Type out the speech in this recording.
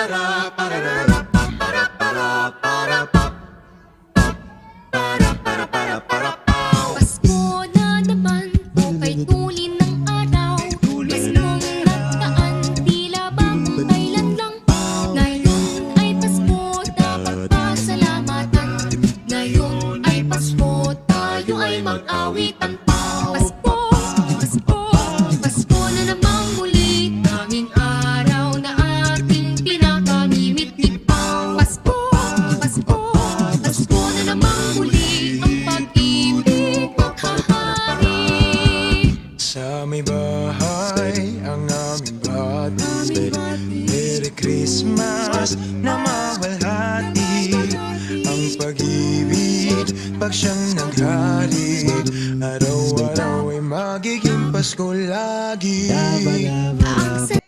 Pasko na naman po kay tulin ng araw. Paskong nagdaan, tila bagong kailan lang. Ngayon ay Pasko, dapat pasalamatan. Ngayon ay Pasko, tayo ay mag-awitan pa. Pasko, Pasko, Pasko na namang muli, tanging araw na ating pinakamimit-mit pa. Pasko, Pasko, Pasko na namang muli, ang pag-ibig maghahari. Sa may bahay ang aming bati, Merry Christmas na mawalhati. Ang pag-ibig pag siyang naghari, araw-araw ay magiging Pasko lagi. Ang